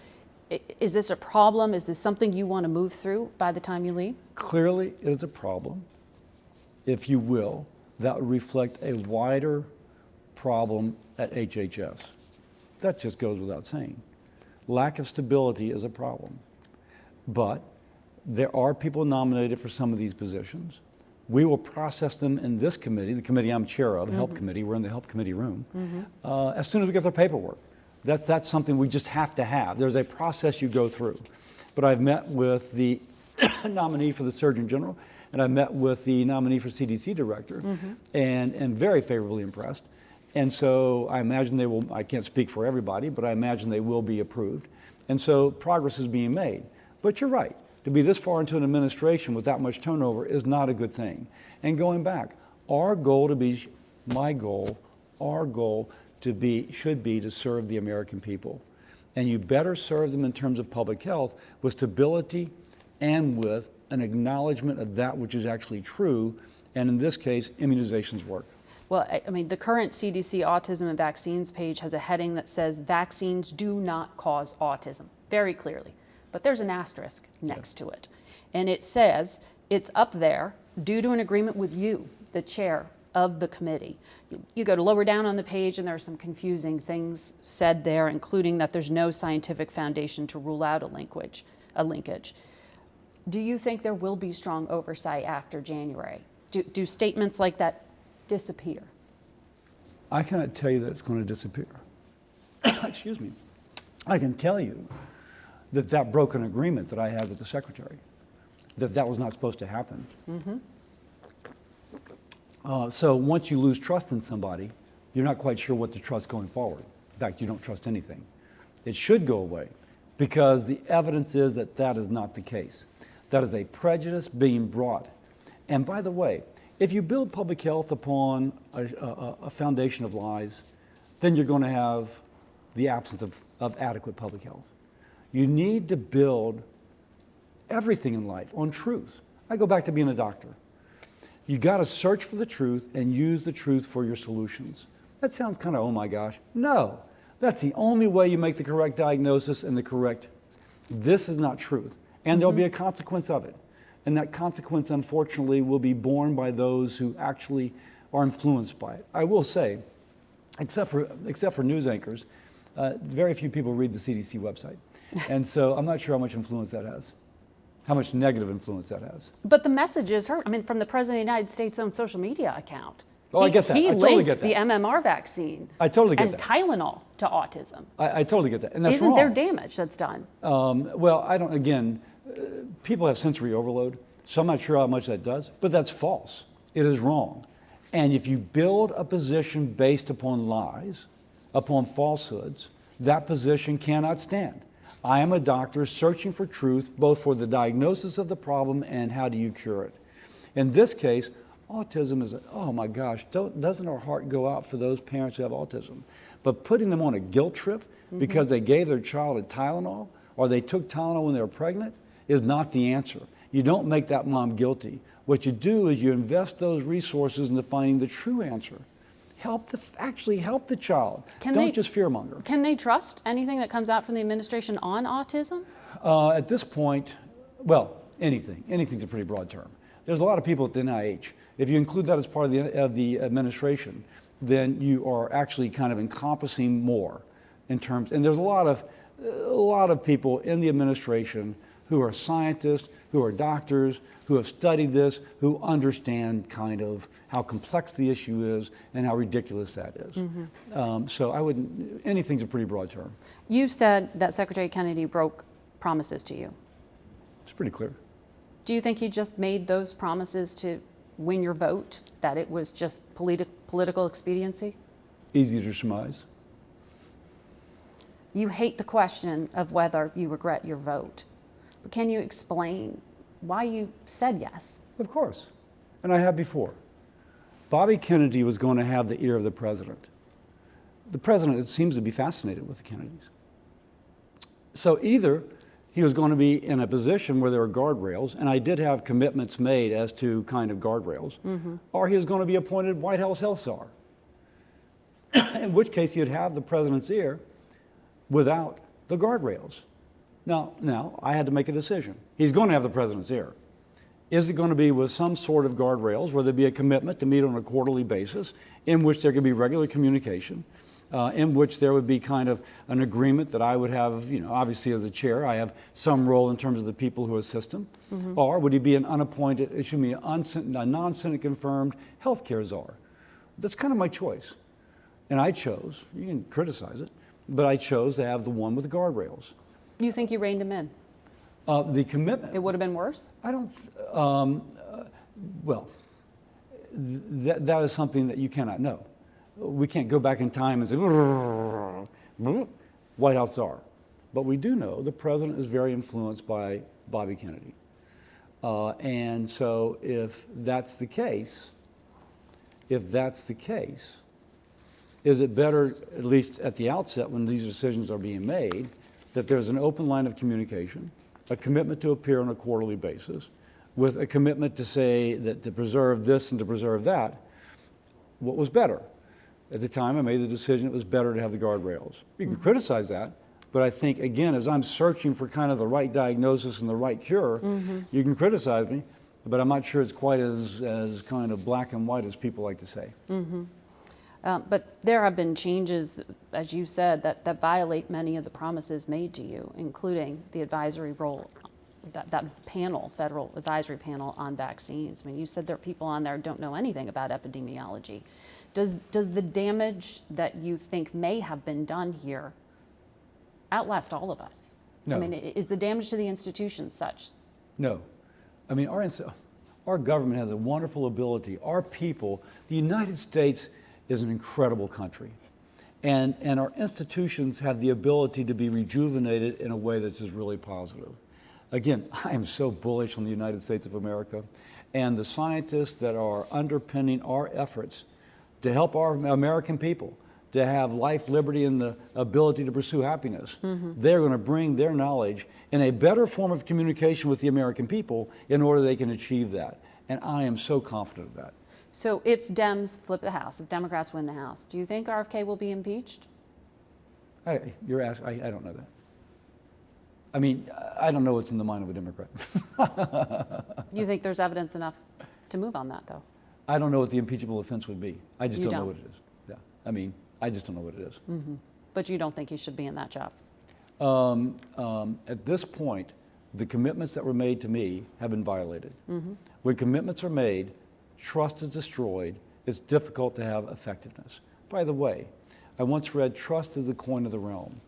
Is this a problem? Is this something you want to move through by the time you leave? Clearly, it is a problem, if you will, that would reflect a wider problem at HHS. That just goes without saying. Lack of stability is a problem. But there are people nominated for some of these positions. We will process them in this committee, the committee I'm chair of, the Help Committee. We're in the Help Committee room. As soon as we get their paperwork. That's something we just have to have. There's a process you go through. But I've met with the nominee for the Surgeon General, and I've met with the nominee for CDC Director, and am very favorably impressed. And so I imagine they will, I can't speak for everybody, but I imagine they will be approved. And so progress is being made. But you're right, to be this far into an administration with that much turnover is not a good thing. And going back, our goal to be, my goal, our goal to be, should be to serve the American people. And you better serve them in terms of public health with stability and with an acknowledgement of that which is actually true. And in this case, immunizations work. Well, I mean, the current CDC Autism and Vaccines page has a heading that says vaccines do not cause autism, very clearly. But there's an asterisk next to it. And it says it's up there due to an agreement with you, the chair of the committee. You go to lower down on the page and there are some confusing things said there, including that there's no scientific foundation to rule out a linkage. Do you think there will be strong oversight after January? Do statements like that disappear? I cannot tell you that it's going to disappear. Excuse me. I can tell you that that broken agreement that I had with the secretary, that was not supposed to happen. So once you lose trust in somebody, you're not quite sure what to trust going forward. In fact, you don't trust anything. It should go away because the evidence is that that is not the case. That is a prejudice being brought. And by the way, if you build public health upon a foundation of lies, then you're going to have the absence of adequate public health. You need to build everything in life on truth. I go back to being a doctor. You got to search for the truth and use the truth for your solutions. That sounds kind of, oh my gosh. No, that's the only way you make the correct diagnosis and the correct, this is not truth. And there'll be a consequence of it. And that consequence, unfortunately, will be borne by those who actually are influenced by it. I will say, except for news anchors, very few people read the CDC website. And so I'm not sure how much influence that has, how much negative influence that has. But the message is heard. I mean, from the President of the United States' own social media account. Oh, I get that. He I totally links get that. the MMR vaccine I totally get and that. Tylenol to autism. I totally get that. And that's Isn't wrong. there damage that's done? Well, I don't, again, people have sensory overload, so I'm not sure how much that does, but that's false. It is wrong. And if you build a position based upon lies, upon falsehoods, that position cannot stand. I am a doctor searching for truth, both for the diagnosis of the problem and how do you cure it. In this case, autism is, oh my gosh, doesn't our heart go out for those parents who have autism? But putting them on a guilt trip because they gave their child a Tylenol or they took Tylenol when they were pregnant is not the answer. You don't make that mom guilty. What you do is you invest those resources into finding the true answer. Actually help the child. Don't just fearmonger. Can they trust anything that comes out from the administration on autism? At this point, well, anything. Anything's a pretty broad term. There's a lot of people at the NIH. If you include that as part of the administration, then you are actually kind of encompassing more in terms. And there's a lot of people in the administration who are scientists, who are doctors, who have studied this, who understand kind of how complex the issue is and how ridiculous that is. So I wouldn't, anything's a pretty broad term. You said that Secretary Kennedy broke promises to you. It's pretty clear. Do you think he just made those promises to win your vote, that it was just political expediency? Easy to surmise. You hate the question of whether you regret your vote, but can you explain why you said yes? Of course, and I have before. Bobby Kennedy was going to have the ear of the president. The president, it seems to be fascinated with the Kennedys. So either he was going to be in a position where there were guardrails, and I did have commitments made as to kind of guardrails, or he was going to be appointed White House health czar, in which case he'd have the president's ear without the guardrails. Now, I had to make a decision. He's going to have the president's ear. Is it going to be with some sort of guardrails where there'd be a commitment to meet on a quarterly basis, in which there could be regular communication, in which there would be kind of an agreement that I would have, obviously as a chair, I have some role in terms of the people who assist him, or would he be an unappointed, a non-Senate confirmed healthcare czar? That's kind of my choice. And I chose, you can criticize it, but I chose to have the one with the guardrails. You think you reined him in? The commitment. It would have been worse? I don't, that is something that you cannot know. We can't go back in time and say, White House czar. But we do know the president is very influenced by Bobby Kennedy. And so if that's the case, is it better, at least at the outset when these decisions are being made, that there's an open line of communication, a commitment to appear on a quarterly basis, with a commitment to say that to preserve this and to preserve that? What was better? At the time, I made the decision it was better to have the guardrails. You can criticize that, but I think, again, as I'm searching for kind of the right diagnosis and the right cure, you can criticize me, but I'm not sure it's quite as kind of black and white as people like to say. But there have been changes, as you said, that violate many of the promises made to you, including the advisory role, that panel, federal advisory panel on vaccines. I mean, you said there are people on there who don't know anything about epidemiology. Does the damage that you think may have been done here outlast all of us? No. I mean, is the damage to the institution such? No. I mean, our government has a wonderful ability. Our people, the United States is an incredible country. And our institutions have the ability to be rejuvenated in a way that's just really positive. Again, I am so bullish on the United States of America and the scientists that are underpinning our efforts to help our American people to have life, liberty, and the ability to pursue happiness. They're going to bring their knowledge in a better form of communication with the American people in order they can achieve that. And I am so confident of that. So if Dems flip the House, if Democrats win the House, do you think RFK will be impeached? You're asking, I don't know that. I mean, I don't know what's in the mind of a Democrat. You think there's evidence enough to move on that, though? I don't know what the impeachable offense would be. I just You don't know don't? what it is. Yeah, I mean, I just don't know what it is. But you don't think he should be in that job? At this point, the commitments that were made to me have been violated. When commitments are made, trust is destroyed. It's difficult to have effectiveness. By the way, I once read, trust is the coin of the realm.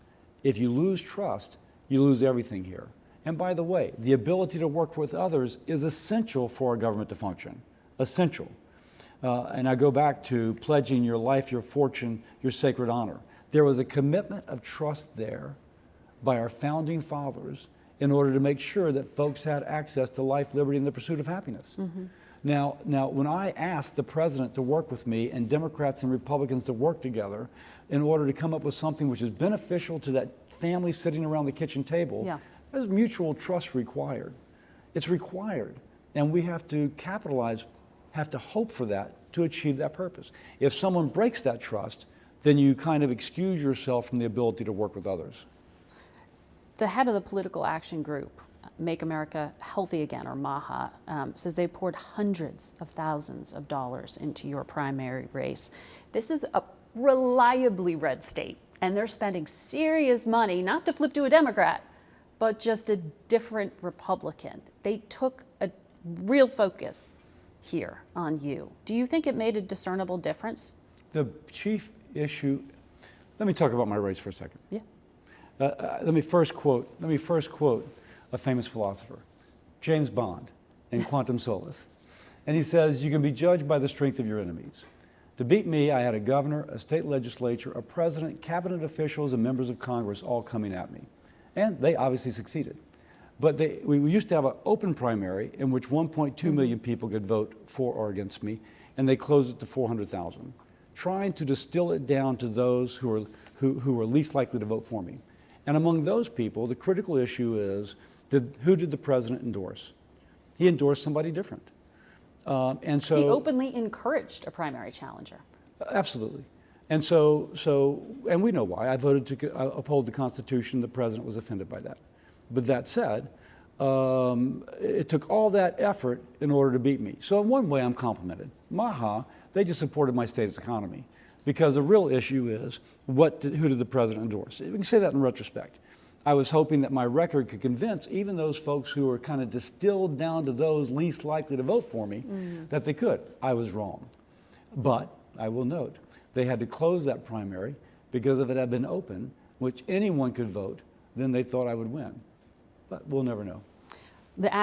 If you lose trust, you lose everything here. And by the way, the ability to work with others is essential for a government to function. Essential. And I go back to pledging your life, your fortune, your sacred honor. There was a commitment of trust there by our founding fathers in order to make sure that folks had access to life, liberty, and the pursuit of happiness. Now, when I asked the president to work with me and Democrats and Republicans to work together in order to come up with something which is beneficial to that family sitting around the kitchen table, there's mutual trust required. It's required. And we have to capitalize, have to hope for that to achieve that purpose. If someone breaks that trust, then you kind of excuse yourself from the ability to work with others. The head of the political action group, Make America Healthy Again, or MAHA, says they poured hundreds of thousands of dollars into your primary race. This is a reliably red state, and they're spending serious money, not to flip to a Democrat, but just a different Republican. They took a real focus here on you. Do you think it made a discernible difference? The chief issue, let me talk about my race for a second. Yeah. Let me first quote a famous philosopher, James Bond, in Quantum Solace. And he says, you can be judged by the strength of your enemies. To beat me, I had a governor, a state legislature, a president, cabinet officials, and members of Congress all coming at me. And they obviously succeeded. But we used to have an open primary in which 1.2 million people could vote for or against me, and they closed it to 400,000, trying to distill it down to those who are least likely to vote for me. And among those people, the critical issue is, who did the president endorse? He endorsed somebody different. And so he openly encouraged a primary challenger. Absolutely. And and we know why. I voted to uphold the Constitution. The president was offended by that. But that said, it took all that effort in order to beat me. So in one way, I'm complimented. Maha, they just supported my state's economy. Because the real issue is, who did the president endorse? We can say that in retrospect. I was hoping that my record could convince even those folks who were kind of distilled down to those least likely to vote for me that they could. I was wrong. But I will note, they had to close that primary because if it had been open, which anyone could vote, then they thought I would win. But we'll never know. The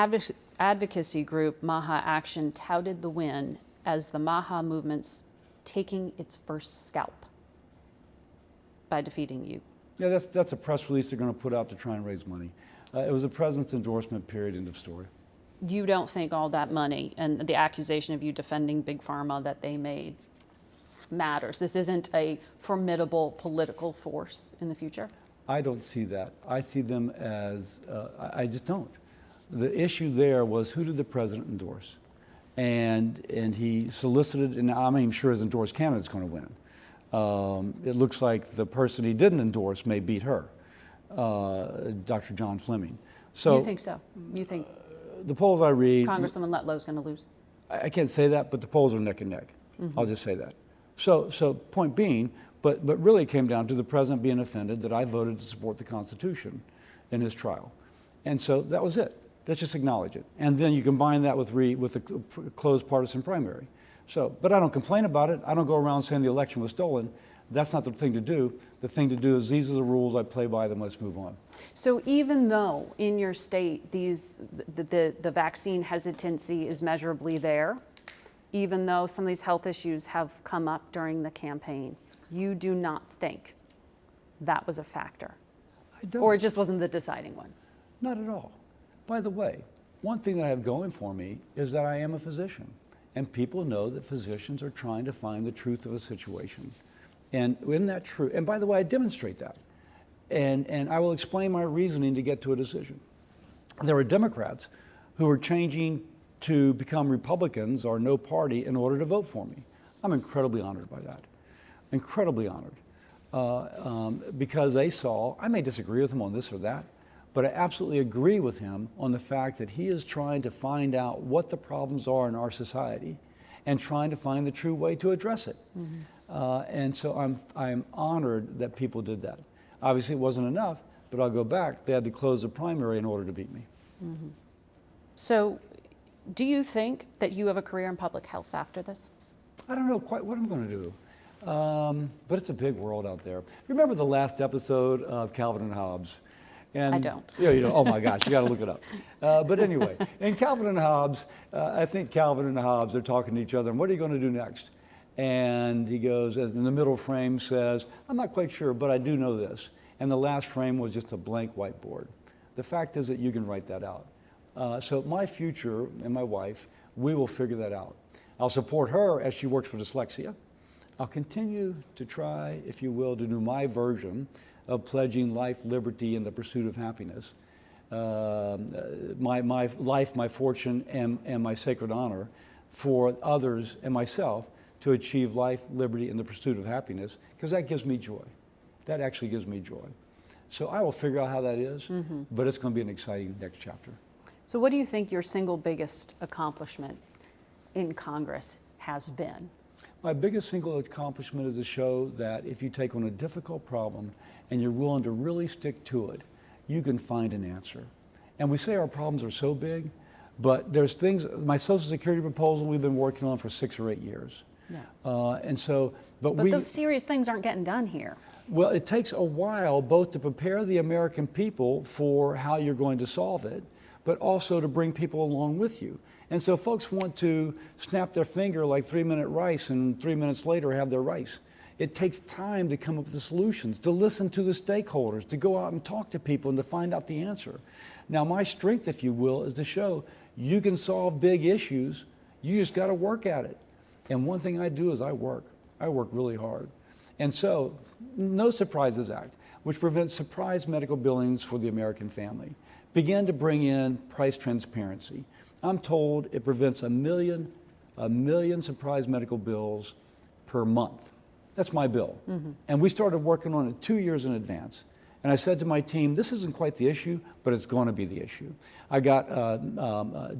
advocacy group Maha Action touted the win as the Maha movement's taking its first scalp by defeating you. Yeah, that's a press release they're going to put out to try and raise money. It was a president's endorsement, period, end of story. You don't think all that money and the accusation of you defending Big Pharma that they made matters? This isn't a formidable political force in the future? I don't see that. I see them as, I just don't. The issue there was, who did the president endorse? And he solicited, and I'm not even sure his endorsed candidate's going to win. It looks like the person he didn't endorse may beat her, Dr. John Fleming. So you think so? You think the polls I read, Congresswoman Lutlow's going to lose? I can't say that, but the polls are neck and neck. I'll just say that. So point being, but really it came down to the president being offended that I voted to support the Constitution in his trial. And so that was it. Let's just acknowledge it. And then you combine that with the closed partisan primary. So, but I don't complain about it. I don't go around saying the election was stolen. That's not the thing to do. The thing to do is, these are the rules, I play by them, let's move on. So even though in your state the vaccine hesitancy is measurably there, even though some of these health issues have come up during the campaign, you do not think that was a factor? I don't. Or it just wasn't the deciding one? Not at all. By the way, one thing that I have going for me is that I am a physician. And people know that physicians are trying to find the truth of a situation. And isn't that true? And by the way, I demonstrate that. And I will explain my reasoning to get to a decision. There are Democrats who are changing to become Republicans or no party in order to vote for me. I'm incredibly honored by that. Incredibly honored. Because they saw, I may disagree with them on this or that, but I absolutely agree with him on the fact that he is trying to find out what the problems are in our society and trying to find the true way to address it. And so I'm honored that people did that. Obviously it wasn't enough, but I'll go back. They had to close the primary in order to beat me. So do you think that you have a career in public health after this? I don't know quite what I'm going to do. But it's a big world out there. Remember the last episode of Calvin and Hobbes? And, I don't. Yeah, you know. Oh my gosh, you got to look it up. But anyway, in Calvin and Hobbes, I think Calvin and Hobbes are talking to each other. And what are you going to do next? And he goes, in the middle frame says, I'm not quite sure, but I do know this. And the last frame was just a blank whiteboard. The fact is that you can write that out. So my future and my wife, we will figure that out. I'll support her as she works for dyslexia. I'll continue to try, if you will, to do my version of pledging life, liberty, and the pursuit of happiness. My life, my fortune, and my sacred honor for others and myself to achieve life, liberty, and the pursuit of happiness, because that gives me joy. That actually gives me joy. So I will figure out how that is, but it's going to be an exciting next chapter. So what do you think your single biggest accomplishment in Congress has been? My biggest single accomplishment is to show that if you take on a difficult problem and you're willing to really stick to it, you can find an answer. And we say our problems are so big, but there's things, my Social Security proposal we've been working on for 6 or 8 years. Yeah. But those serious things aren't getting done here. Well, it takes a while both to prepare the American people for how you're going to solve it, but also to bring people along with you. And so folks want to snap their finger like 3-minute rice and 3 minutes later have their rice. It takes time to come up with the solutions, to listen to the stakeholders, to go out and talk to people and to find out the answer. Now, my strength, if you will, is to show you can solve big issues. You just got to work at it. And one thing I do is I work really hard. And so, No Surprises Act, which prevents surprise medical billings for the American family, began to bring in price transparency. I'm told it prevents a million surprise medical bills per month. That's my bill. Mm-hmm. And we started working on it 2 years in advance. And I said to my team, this isn't quite the issue, but it's going to be the issue. I got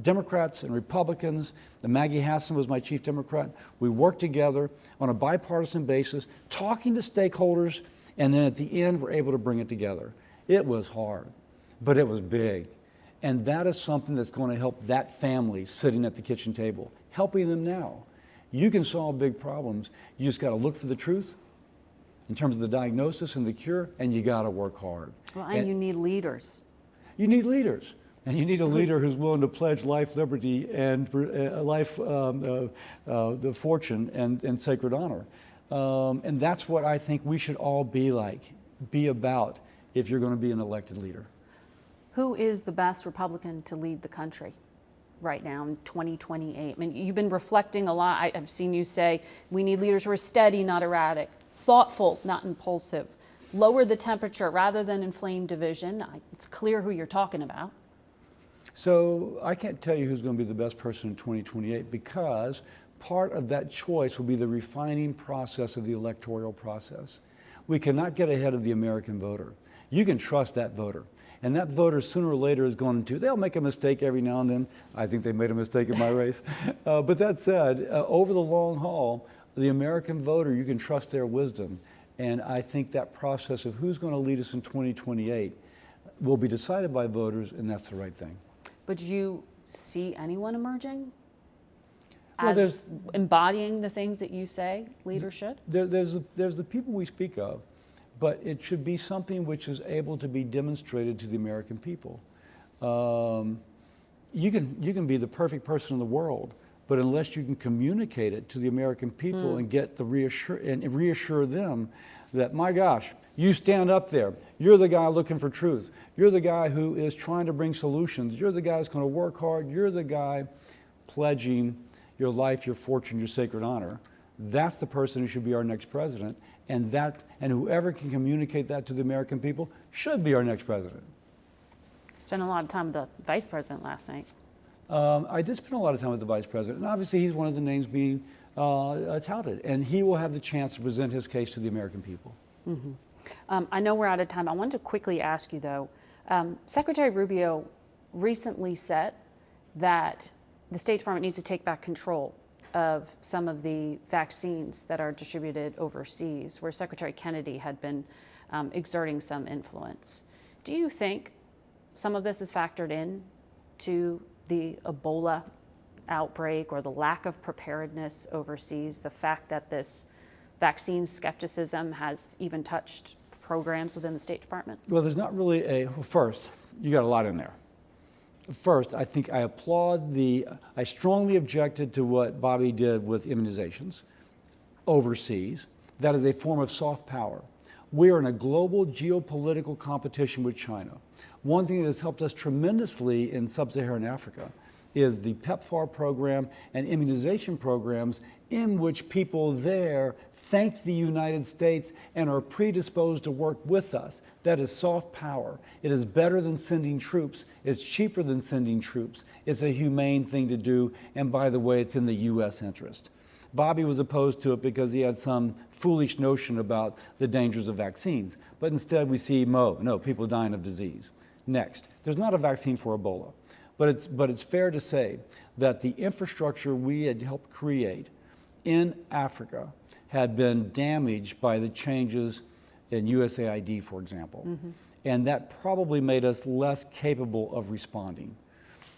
Democrats and Republicans. Maggie Hassan was my chief Democrat. We worked together on a bipartisan basis, talking to stakeholders, and then at the end, we're able to bring it together. It was hard, but it was big. And that is something that's going to help that family sitting at the kitchen table, helping them now. You can solve big problems. You just got to look for the truth in terms of the diagnosis and the cure, and you got to work hard. Well, and you need leaders. You need leaders. And you need a leader who's willing to pledge life, liberty, and the fortune and sacred honor. And that's what I think we should all be about if you're going to be an elected leader. Who is the best Republican to lead the country right now in 2028? I mean, you've been reflecting a lot. I've seen you say we need leaders who are steady, not erratic, thoughtful, not impulsive, lower the temperature rather than inflame division. It's clear who you're talking about. So I can't tell you who's going to be the best person in 2028 because part of that choice will be the refining process of the electoral process. We cannot get ahead of the American voter. You can trust that voter. And that voter sooner or later is going to, they'll make a mistake every now and then. I think they made a mistake in my race. But that said, over the long haul, the American voter, you can trust their wisdom. And I think that process of who's going to lead us in 2028 will be decided by voters, and that's the right thing. But do you see anyone emerging well, as embodying the things that you say leaders should? There's the people we speak of, but it should be something which is able to be demonstrated to the American people. You can be the perfect person in the world, but unless you can communicate it to the American people and get the reassure them that, my gosh, you stand up there. You're the guy looking for truth. You're the guy who is trying to bring solutions. You're the guy who's going to work hard. You're the guy pledging your life, your fortune, your sacred honor. That's the person who should be our next president. And whoever can communicate that to the American people should be our next president. Spent a lot of time with the vice president last night. I did spend a lot of time with the vice president, and obviously he's one of the names being touted, and he will have the chance to present his case to the American people. Mm-hmm. I know we're out of time. I wanted to quickly ask you, though, Secretary Rubio recently said that the State Department needs to take back control of some of the vaccines that are distributed overseas, where Secretary Kennedy had been exerting some influence. Do you think some of this is factored in to the Ebola outbreak or the lack of preparedness overseas, the fact that this vaccine skepticism has even touched programs within the State Department? Well, there's not really first, you got a lot in there. First, I think I I strongly objected to what Bobby did with immunizations overseas. That is a form of soft power. We are in a global geopolitical competition with China. One thing that's helped us tremendously in sub-Saharan Africa is the PEPFAR program and immunization programs in which people there thank the United States and are predisposed to work with us. That is soft power. It is better than sending troops. It's cheaper than sending troops. It's a humane thing to do, and by the way, it's in the U.S. interest. Bobby was opposed to it because he had some foolish notion about the dangers of vaccines. But instead we see people dying of disease. Next, there's not a vaccine for Ebola. But it's fair to say that the infrastructure we had helped create in Africa had been damaged by the changes in USAID, for example. And that probably made us less capable of responding.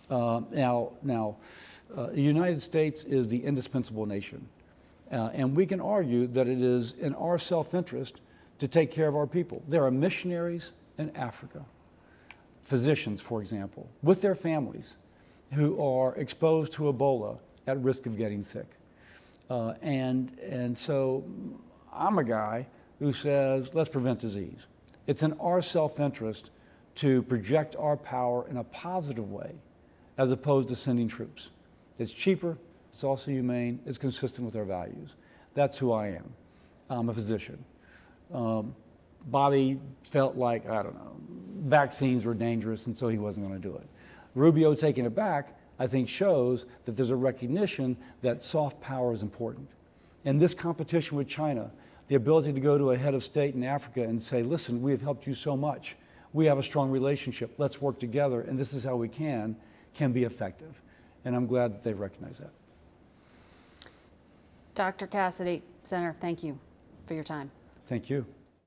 The United States is the indispensable nation. And we can argue that it is in our self-interest to take care of our people. There are missionaries in Africa, physicians, for example, with their families who are exposed to Ebola at risk of getting sick. And so I'm a guy who says, let's prevent disease. It's in our self-interest to project our power in a positive way as opposed to sending troops. It's cheaper, it's also humane, it's consistent with our values. That's who I am. I'm a physician. Bobby felt like, I don't know, vaccines were dangerous, and so he wasn't going to do it. Rubio taking it back, I think, shows that there's a recognition that soft power is important. And this competition with China, the ability to go to a head of state in Africa and say, listen, we have helped you so much. We have a strong relationship. Let's work together, and this is how we can be effective. And I'm glad that they recognize that. Dr. Cassidy, Senator, thank you for your time. Thank you.